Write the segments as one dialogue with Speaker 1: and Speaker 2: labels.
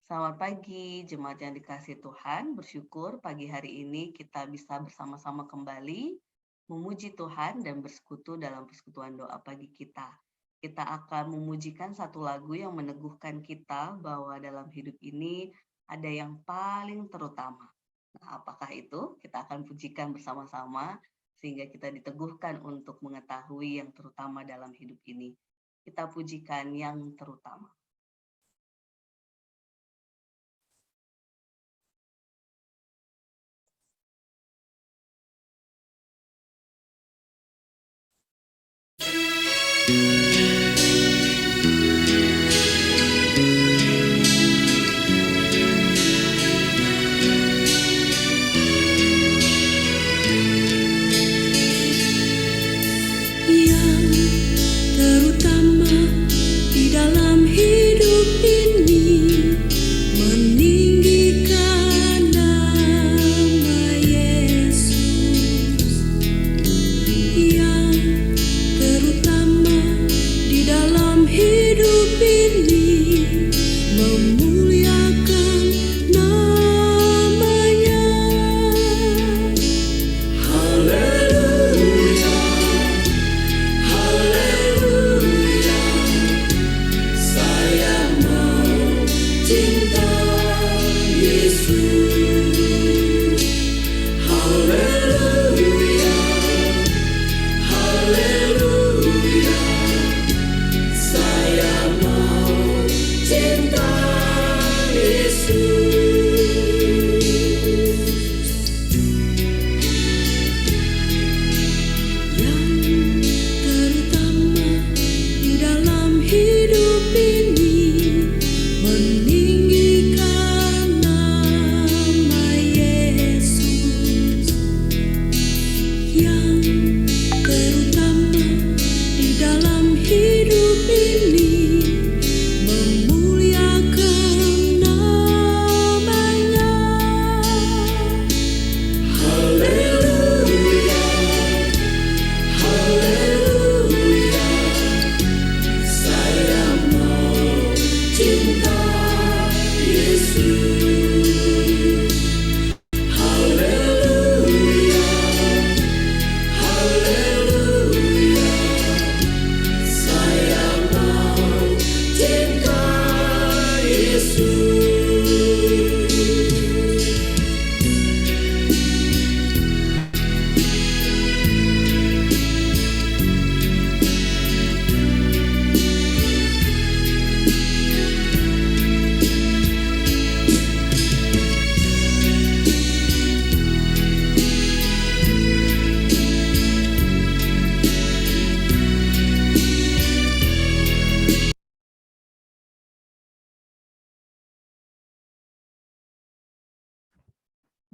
Speaker 1: Selamat pagi, jemaat yang dikasihi Tuhan. Bersyukur pagi hari ini kita bisa bersama-sama kembali memuji Tuhan dan bersekutu dalam persekutuan doa pagi kita. Kita akan memujikan satu lagu yang meneguhkan kita bahwa dalam hidup ini ada yang paling terutama. Nah, apakah itu? Kita akan pujikan bersama-sama sehingga kita diteguhkan untuk mengetahui yang terutama dalam hidup ini. Kita pujikan yang terutama.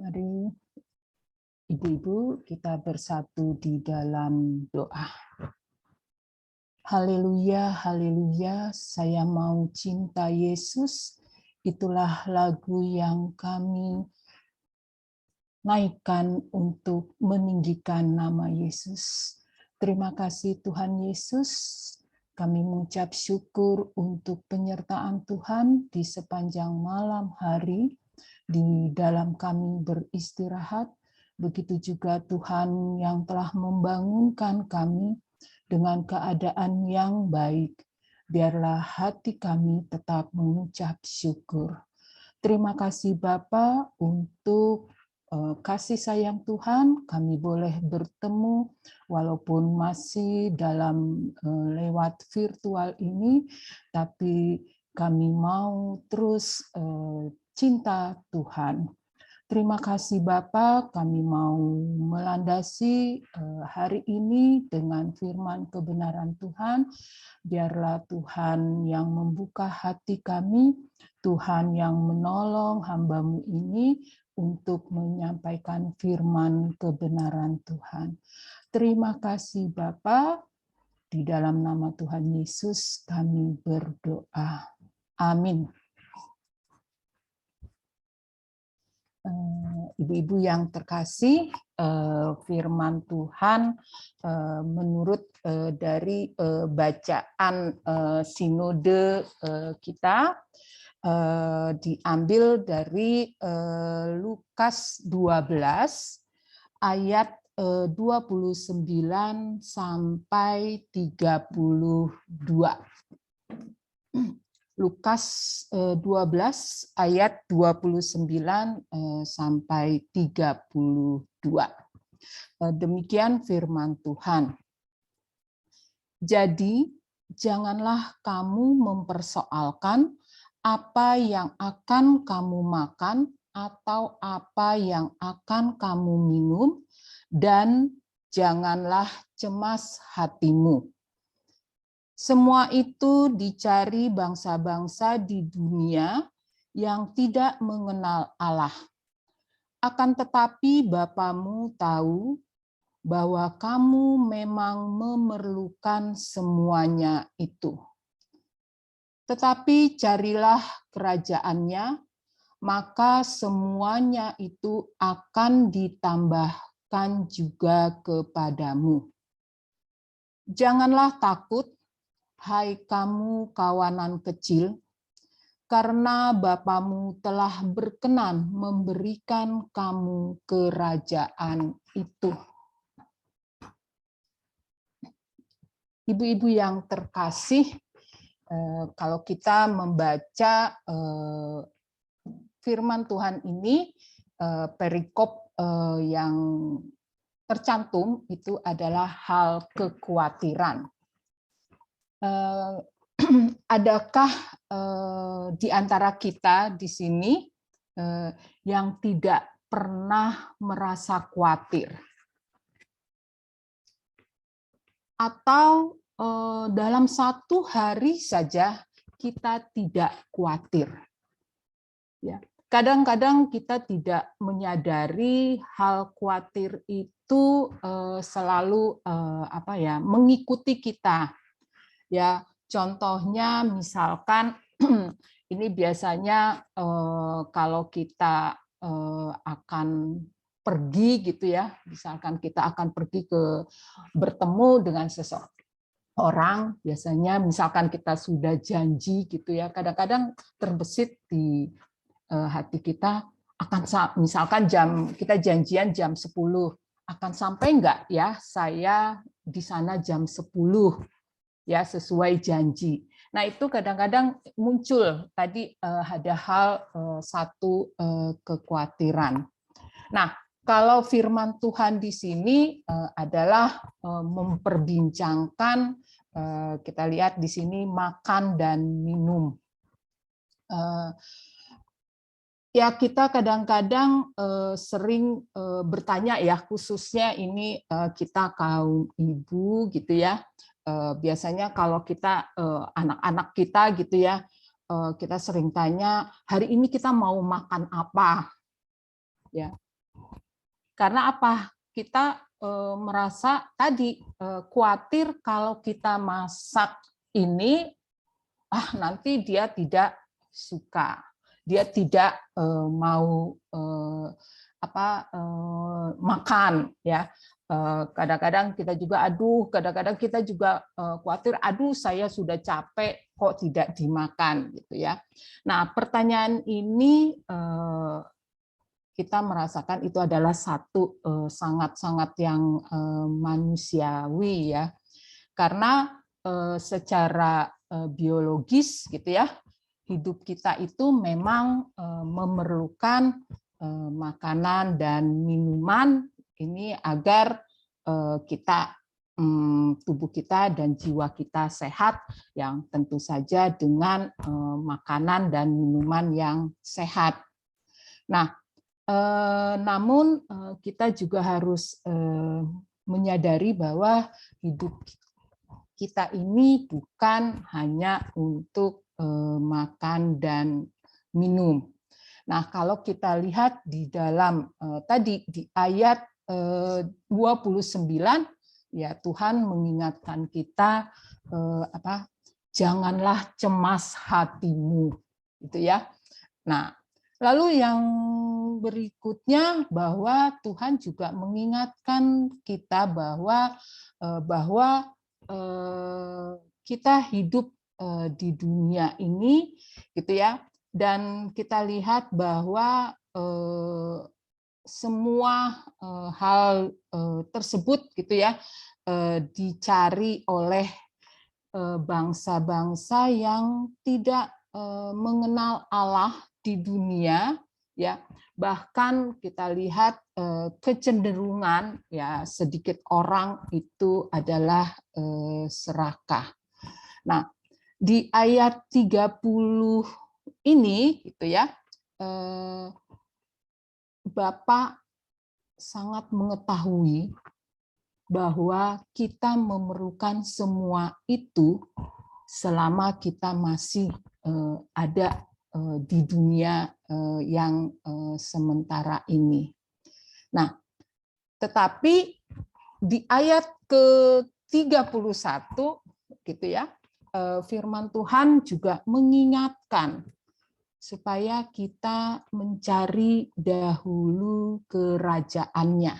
Speaker 2: Mari Ibu-ibu kita bersatu di dalam doa. Haleluya, haleluya, saya mau cinta Yesus. Itulah lagu yang kami naikkan untuk meninggikan nama Yesus. Terima kasih Tuhan Yesus. Kami mengucap syukur untuk penyertaan Tuhan di sepanjang malam hari, di dalam kami beristirahat. Begitu juga Tuhan yang telah membangunkan kami dengan keadaan yang baik. Biarlah hati kami tetap mengucap syukur. Terima kasih Bapa untuk kasih sayang Tuhan, kami boleh bertemu walaupun masih dalam lewat virtual ini, tapi kami mau terus cinta Tuhan. Terima kasih Bapa, kami mau melandasi hari ini dengan firman kebenaran Tuhan. Biarlah Tuhan yang membuka hati kami, Tuhan yang menolong hamba-Mu ini untuk menyampaikan firman kebenaran Tuhan. Terima kasih Bapa, di dalam nama Tuhan Yesus kami berdoa. Amin. Ibu-ibu yang terkasih, firman Tuhan menurut dari bacaan sinode kita diambil dari Lukas 12 ayat 29 sampai 32. Lukas 12 ayat 29 sampai 32. Demikian firman Tuhan. Jadi, janganlah kamu mempersoalkan apa yang akan kamu makan atau apa yang akan kamu minum, dan janganlah cemas hatimu. Semua itu dicari bangsa-bangsa di dunia yang tidak mengenal Allah. Akan tetapi Bapamu tahu bahwa kamu memang memerlukan semuanya itu. Tetapi carilah kerajaannya, maka semuanya itu akan ditambahkan juga kepadamu. Janganlah takut, hai kamu kawanan kecil, karena Bapamu telah berkenan memberikan kamu kerajaan itu. Ibu-ibu yang terkasih, kalau kita membaca firman Tuhan ini, perikop yang tercantum itu adalah hal kekhawatiran. Adakah di antara kita di sini yang tidak pernah merasa khawatir? Atau dalam satu hari saja kita tidak khawatir. Ya, kadang-kadang kita tidak menyadari hal khawatir itu selalu mengikuti kita. Ya, contohnya misalkan ini biasanya kalau kita akan pergi gitu ya, misalkan kita akan pergi bertemu dengan seseorang, biasanya misalkan kita sudah janji gitu ya, kadang-kadang terbesit di hati kita, misalkan kita janjian jam 10, akan sampai enggak ya saya di sana jam 10 ya sesuai janji. Nah, itu kadang-kadang muncul tadi ada hal satu kekhawatiran. Nah, kalau firman Tuhan di sini adalah memperbincangkan, kita lihat di sini makan dan minum. Ya, kita kadang-kadang sering bertanya ya, khususnya ini kita kaum ibu gitu ya. Biasanya kalau kita anak-anak kita gitu ya, kita sering tanya, hari ini kita mau makan apa? Ya. Karena apa? Kita merasa tadi khawatir kalau kita masak ini, nanti dia tidak suka. Dia tidak mau makan ya. Kadang-kadang kita juga kadang-kadang kita juga khawatir, saya sudah capek kok tidak dimakan gitu ya. Nah, pertanyaan ini kita merasakan itu adalah satu sangat-sangat yang manusiawi ya. Karena secara biologis gitu ya, hidup kita itu memang memerlukan makanan dan minuman ini agar tubuh kita dan jiwa kita sehat, yang tentu saja dengan makanan dan minuman yang sehat. Nah, namun kita juga harus menyadari bahwa hidup kita ini bukan hanya untuk makan dan minum. Nah, kalau kita lihat di dalam tadi di ayat 29 ya, Tuhan mengingatkan kita janganlah cemas hatimu gitu ya. Nah, lalu yang berikutnya bahwa Tuhan juga mengingatkan kita bahwa kita hidup di dunia ini gitu ya, dan kita lihat bahwa semua hal tersebut gitu ya dicari oleh bangsa-bangsa yang tidak mengenal Allah di dunia, ya. Bahkan kita lihat kecenderungan ya sedikit orang itu adalah serakah. Nah, di ayat 30 ini gitu ya, Bapak sangat mengetahui bahwa kita memerlukan semua itu selama kita masih ada di dunia yang sementara ini. Nah, tetapi di ayat ke-31 gitu ya, firman Tuhan juga mengingatkan supaya kita mencari dahulu kerajaannya.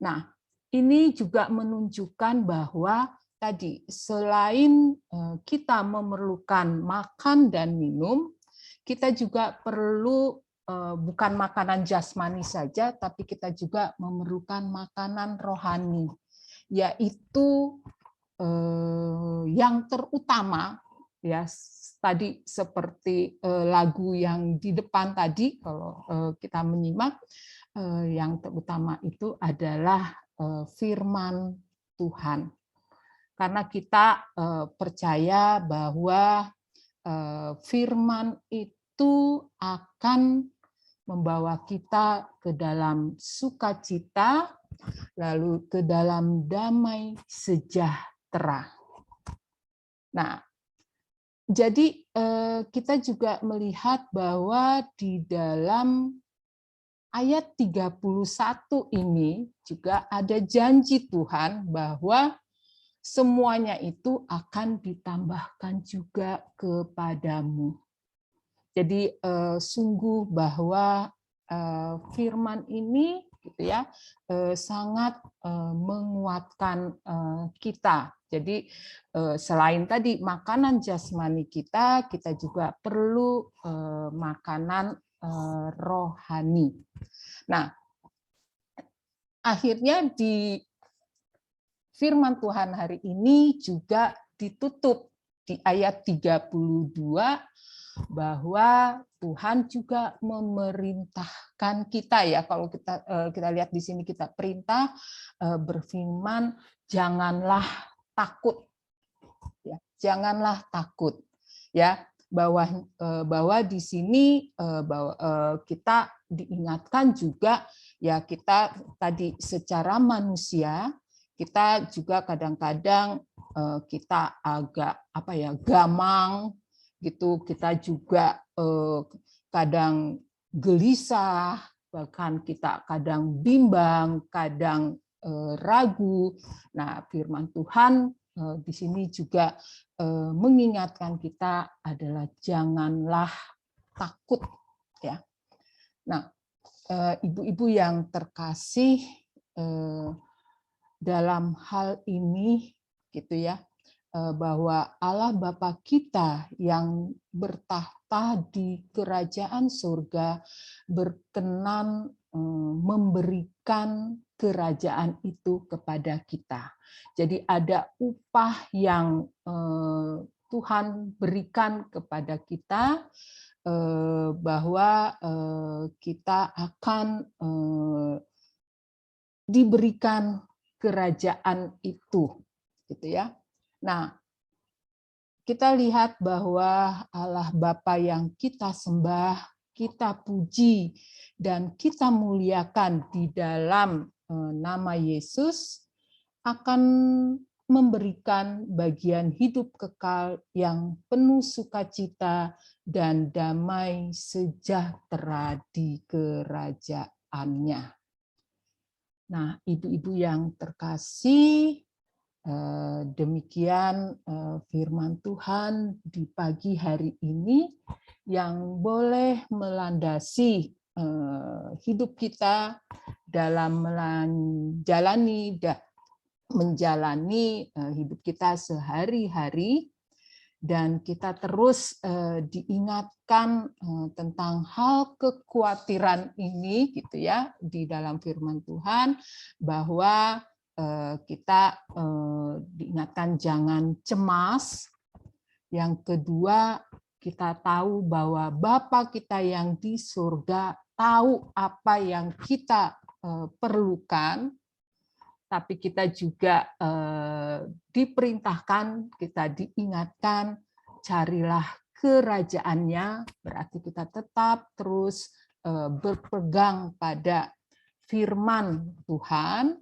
Speaker 2: Nah, ini juga menunjukkan bahwa tadi selain kita memerlukan makan dan minum, kita juga perlu bukan makanan jasmani saja, tapi kita juga memerlukan makanan rohani, yaitu yang terutama ya tadi seperti lagu yang di depan tadi kalau kita menyimak, yang terutama itu adalah firman Tuhan. Karena kita percaya bahwa firman itu akan membawa kita ke dalam sukacita, lalu ke dalam damai sejahtera. Nah, jadi kita juga melihat bahwa di dalam ayat 31 ini juga ada janji Tuhan bahwa semuanya itu akan ditambahkan juga kepadamu. Jadi sungguh bahwa firman ini gitu ya sangat menguatkan kita. Jadi selain tadi makanan jasmani kita juga perlu makanan rohani. Nah, akhirnya di firman Tuhan hari ini juga ditutup di ayat 32 bahwa Tuhan juga memerintahkan kita ya, kalau kita lihat di sini kita perintah berfirman janganlah takut ya, janganlah takut ya, bahwa di sini bahwa kita diingatkan juga ya, kita tadi secara manusia kita juga kadang-kadang kita agak gamang gitu, kita juga kadang gelisah, bahkan kita kadang bimbang, kadang ragu. Nah, firman Tuhan di sini juga mengingatkan kita adalah janganlah takut ya. Nah, ibu-ibu yang terkasih, dalam hal ini gitu ya, bahwa Allah Bapa kita yang bertahta di kerajaan surga berkenan memberikan kerajaan itu kepada kita. Jadi ada upah yang Tuhan berikan kepada kita, bahwa kita akan diberikan kerajaan itu, gitu ya. Nah, kita lihat bahwa Allah Bapa yang kita sembah, kita puji, dan kita muliakan di dalam nama Yesus akan memberikan bagian hidup kekal yang penuh sukacita dan damai sejahtera di kerajaannya. Nah, ibu-ibu yang terkasih, demikian firman Tuhan di pagi hari ini yang boleh melandasi hidup kita dalam menjalani hidup kita sehari-hari, dan kita terus diingatkan tentang hal kekhawatiran ini gitu ya di dalam firman Tuhan, bahwa kita diingatkan jangan cemas. Yang kedua, kita tahu bahwa Bapa kita yang di surga tahu apa yang kita perlukan. Tapi kita juga diperintahkan, kita diingatkan, carilah kerajaannya, berarti kita tetap terus berpegang pada firman Tuhan.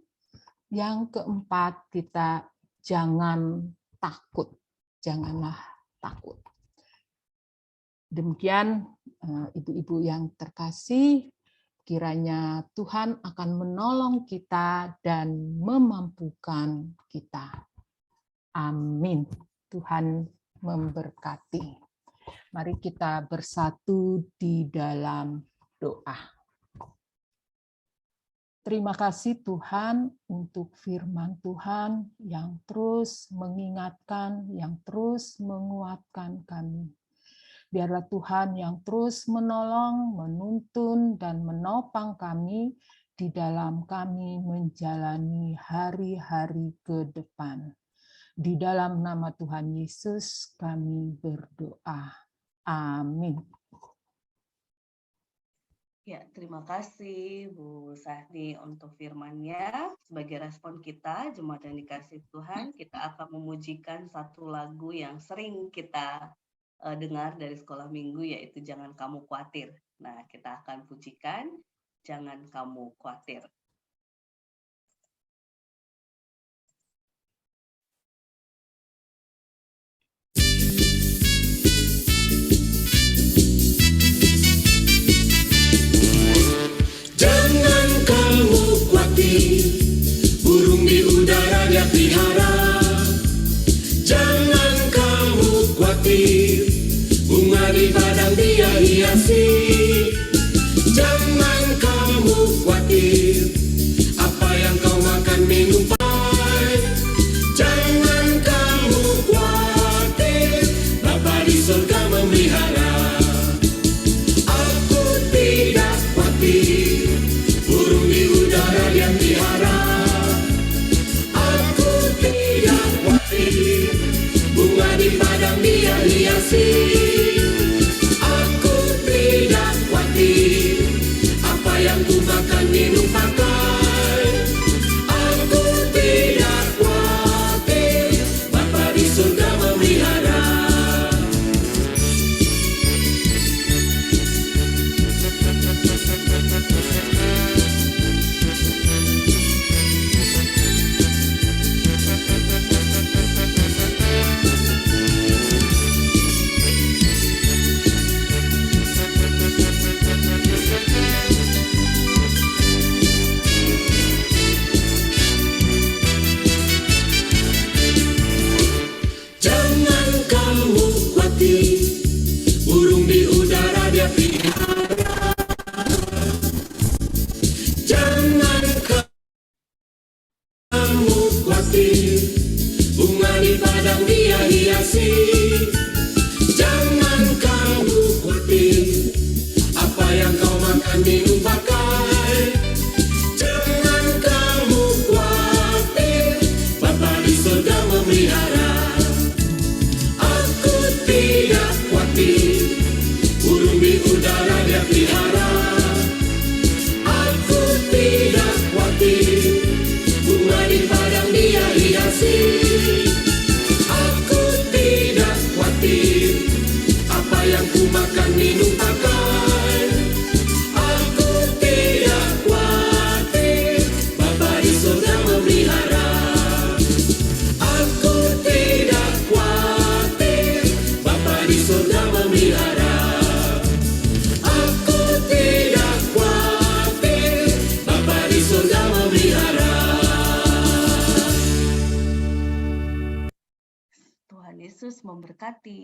Speaker 2: Yang keempat, kita jangan takut, janganlah takut. Demikian ibu-ibu yang terkasih, kiranya Tuhan akan menolong kita dan memampukan kita. Amin. Tuhan memberkati. Mari kita bersatu di dalam doa. Terima kasih Tuhan untuk firman Tuhan yang terus mengingatkan, yang terus menguatkan kami. Biarlah Tuhan yang terus menolong, menuntun, dan menopang kami di dalam kami menjalani hari-hari ke depan. Di dalam nama Tuhan Yesus kami berdoa. Amin.
Speaker 1: Ya, terima kasih Bu Sahni untuk firman-Nya. Sebagai respon kita, jemaat yang dikasih Tuhan, kita akan memujikan satu lagu yang sering kita dengar dari sekolah minggu, yaitu Jangan Kamu Khawatir. Nah, kita akan pujikan Jangan Kamu Khawatir.
Speaker 3: Jangan kamu khawatir, burung di udara dia pelihara. Jangan kamu khawatir, bunga di padang dia hiasi. Jangan kamu khawatir, apa yang kau makan minum pakai. Jangan kamu khawatir, Bapa di surga memelihara. Aku tidak khawatir, burung di udara dia pelihara. Aku tidak khawatir, bunga di padang dia hiasi. Aku tidak khawatir, apa yang ku makan minum pakai. Aku tidak khawatir, Bapa di surga memelihara. Jangan kamu khawatir, burung di udara dia pelihara. Jangan kamu khawatir, bunga di padang dia hiasi. Jangan kamu khawatir, apa yang kau makan minum pakai. Jangan kamu khawatir, Bapa di surga memelihara. Aku tidak khawatir, burung di udara dia pelihara. Aku tidak khawatir, bunga di padang dia hiasi. Aku tidak khawatir, apa yang ku makan minum pakai. Aku tidak khawatir, Bapa di surga memelihara. Aku tidak khawatir, Bapa di surga memelihara. Aku tidak khawatir, Bapa di surga memelihara.
Speaker 1: Tuhan Yesus memberkati.